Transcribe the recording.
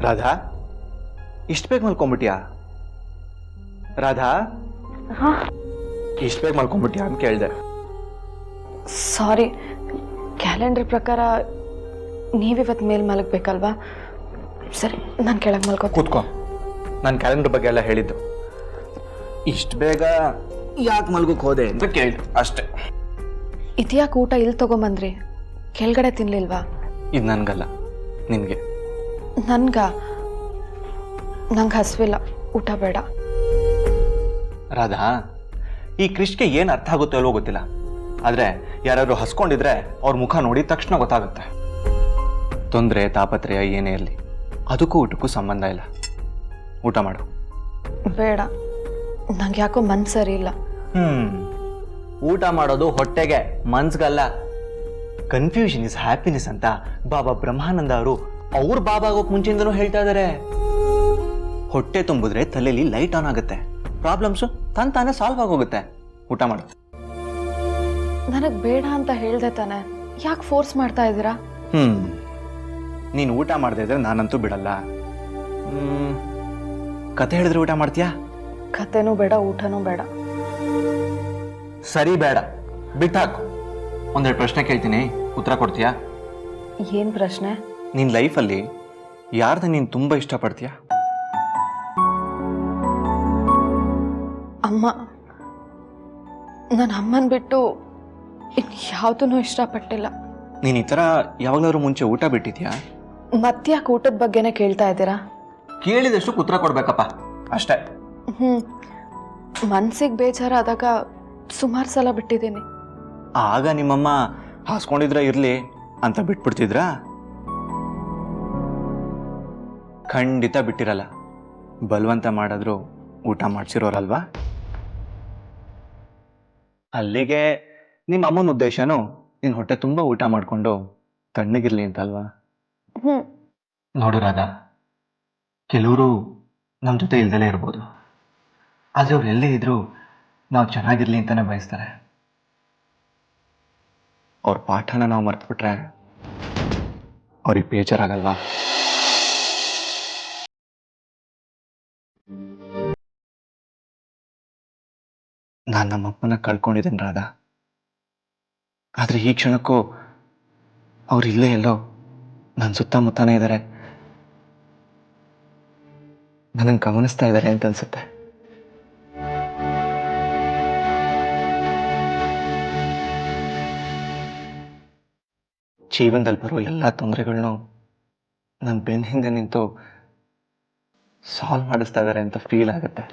ರಾಧಾ, ಇಷ್ಟು ಬೇಗ ಮಲ್ಕೊಂಬಿಟ್ಯಾ? ರಾಧಾ, ಇಷ್ಟು ಬೇಗ ಮಲ್ಕೊಂಬಿಟ್ಯಾ ಅಂತ ಕೇಳಿದೆ. ಸಾರಿ, ಕ್ಯಾಲೆಂಡರ್ ಪ್ರಕಾರ ನೀವಿವತ್ತು ಮೇಲೆ ಮಲಗಬೇಕಲ್ವಾ? ಸರಿ, ನಾನು ಕೆಳಗೆ ಕೂತ್ಕೋ. ನಾನು ಕ್ಯಾಲೆಂಡರ್ ಬಗ್ಗೆ ಎಲ್ಲ ಹೇಳಿದ್ದು. ಇಷ್ಟು ಬೇಗ ಯಾಕೆ ಮಲ್ಗೋಕೆ ಹೋದೆ ಅಂತ ಕೇಳಿದೆ ಅಷ್ಟೆ. ಇದ್ಯಾಕೆ ಊಟ ಇಲ್ಲಿ ತಗೊಂಬಂದ್ರಿ? ಕೆಳಗಡೆ ತಿನ್ಲಿಲ್ವಾ? ಇದು ನನಗಲ್ಲ, ನಿನಗೆ. ನಂಗೆ ಹಸಿವಿಲ್ಲ, ಊಟ ಬೇಡ. ರಾಧಾ, ಈ ಕೃಷ್ಗೆ ಏನು ಅರ್ಥ ಆಗುತ್ತೋ ಅಲ್ವೋ ಗೊತ್ತಿಲ್ಲ, ಆದರೆ ಯಾರಾದ್ರೂ ಹಸ್ಕೊಂಡಿದ್ರೆ ಅವ್ರ ಮುಖ ನೋಡಿ ತಕ್ಷಣ ಗೊತ್ತಾಗುತ್ತೆ. ತೊಂದರೆ ತಾಪತ್ರಯ ಏನೇ ಇರಲಿ, ಅದಕ್ಕೂ ಊಟಕ್ಕೂ ಸಂಬಂಧ ಇಲ್ಲ. ಊಟ ಮಾಡು. ಬೇಡ, ನಂಗೆ ಯಾಕೋ ಮನ್ಸು ಸರಿ ಇಲ್ಲ. ಊಟ ಮಾಡೋದು ಹೊಟ್ಟೆಗೆ, ಮನ್ಸ್ಗಲ್ಲ. ಕನ್ಫ್ಯೂಷನ್ ಇಸ್ ಹ್ಯಾಪಿನೆಸ್ ಅಂತ ಬಾಬಾ ಬ್ರಹ್ಮಾನಂದ ಅವರು ಅವ್ರ ಬಾಬಾ ಆಗೋಕ್ ಮುಂಚೆಯಿಂದನೂ ಹೇಳ್ತಾ ಇದಾರೆ. ಹೊಟ್ಟೆ ತುಂಬಿದ್ರೆ ತಲೆಯಲ್ಲಿ ಲೈಟ್ ಆನ್ ಆಗುತ್ತೆ, ಪ್ರಾಬ್ಲಮ್ಸು ತಾನೇ ಸಾಲ್ವ್ ಆಗೋಗುತ್ತೆ. ಊಟ ಮಾಡು. ನನಗೆ ಬೇಡ ಅಂತ ಹೇಳ್ದೆ ತಾನೆ, ಯಾಕೆ ಫೋರ್ಸ್ ಮಾಡ್ತಾ ಇದ್ದೀರಾ? ನೀನು ಊಟ ಮಾಡದೆ ಇದ್ರೆ ನಾನಂತೂ ಬಿಡಲ್ಲ. ಕತೆ ಹೇಳಿದ್ರೆ ಊಟ ಮಾಡ್ತೀಯಾ? ಕತೆನೂ ಬೇಡ, ಊಟನೂ ಬೇಡ. ಸರಿ, ಬೇಡ, ಬಿಟ್ಟಾಕು. ಒಂದೆರಡು ಪ್ರಶ್ನೆ ಕೇಳ್ತೀನಿ, ಉತ್ತರ ಕೊಡ್ತೀಯಾ? ಏನ್ ಪ್ರಶ್ನೆ? ನಿನ್ನ ಲೈಫಲ್ಲಿ ಯಾರ್ದ ನೀನು ತುಂಬ ಇಷ್ಟಪಡ್ತೀಯಾ? ಅಮ್ಮ. ನನ್ನ ಅಮ್ಮನ ಬಿಟ್ಟು ಯಾವುದೂ ಇಷ್ಟಪಟ್ಟಿಲ್ಲ. ನೀನು ಈ ಥರ ಯಾವಾಗಲಾದ್ರೂ ಮುಂಚೆ ಊಟ ಬಿಟ್ಟಿದ್ಯಾ? ಮತ್ತ್ಯಾಕೆ ಊಟದ ಬಗ್ಗೆನೇ ಕೇಳ್ತಾ ಇದ್ದೀರಾ? ಕೇಳಿದಷ್ಟು ಉತ್ತರ ಕೊಡ್ಬೇಕಪ್ಪ, ಅಷ್ಟೇ. ಮನ್ಸಿಗೆ ಬೇಜಾರಾದಾಗ ಸುಮಾರು ಸಲ ಬಿಟ್ಟಿದ್ದೀನಿ. ಆಗ ನಿಮ್ಮಮ್ಮ ಹಾಸ್ಕೊಂಡಿದ್ರೆ ಇರಲಿ ಅಂತ ಬಿಟ್ಬಿಡ್ತಿದ್ರಾ? ಖಂಡಿತ ಬಿಟ್ಟಿರಲ್ಲ. ಬಲವಂತ ಮಾಡಿದ್ರು ಊಟ ಮಾಡಿಸಿರೋರಲ್ವಾ? ಅಲ್ಲಿಗೆ ನಿಮ್ಮ ಅಮ್ಮನ ಉದ್ದೇಶನೂ ನಿನ್ನ ಹೊಟ್ಟೆ ತುಂಬ ಊಟ ಮಾಡಿಕೊಂಡು ತಣ್ಣಗಿರ್ಲಿ ಅಂತಲ್ವಾ? ನೋಡು ರಾಧಾ, ಕೆಲವರು ನಮ್ಮ ಜೊತೆ ಇಲ್ದಲೇ ಇರ್ಬೋದು, ಆದರೆ ಅವ್ರು ಎಲ್ಲೇ ಇದ್ರೂ ನಾವು ಚೆನ್ನಾಗಿರ್ಲಿ ಅಂತಾನೆ ಬಯಸ್ತಾರೆ. ಅವ್ರ ಪಾಠನ ನಾವು ಮರ್ತ್ಬಿಟ್ರೆ ಅವ್ರಿಗೆ ಬೇಜಾರಾಗಲ್ವಾ? ನಾನು ನಮ್ಮಪ್ಪನ ಕಳ್ಕೊಂಡಿದ್ದೇನೆ ರಾಧಾ, ಆದರೆ ಈ ಕ್ಷಣಕ್ಕೂ ಅವ್ರು ಇಲ್ಲೇ ಎಲ್ಲೋ ನನ್ನ ಸುತ್ತಮುತ್ತನೇ ಇದ್ದಾರೆ, ನನ್ನನ್ನು ಗಮನಿಸ್ತಾ ಇದ್ದಾರೆ ಅಂತ ಅನ್ಸುತ್ತೆ. ಜೀವನದಲ್ಲಿ ಬರೋ ಎಲ್ಲ ತೊಂದರೆಗಳನ್ನೂ ನನ್ನ ಬೆನ್ನ ಹಿಂದೆ ನಿಂತು ಸಾಲ್ವ್ ಮಾಡಿಸ್ತಾ ಇದ್ದಾರೆ ಅಂತ ಫೀಲ್ ಆಗುತ್ತೆ.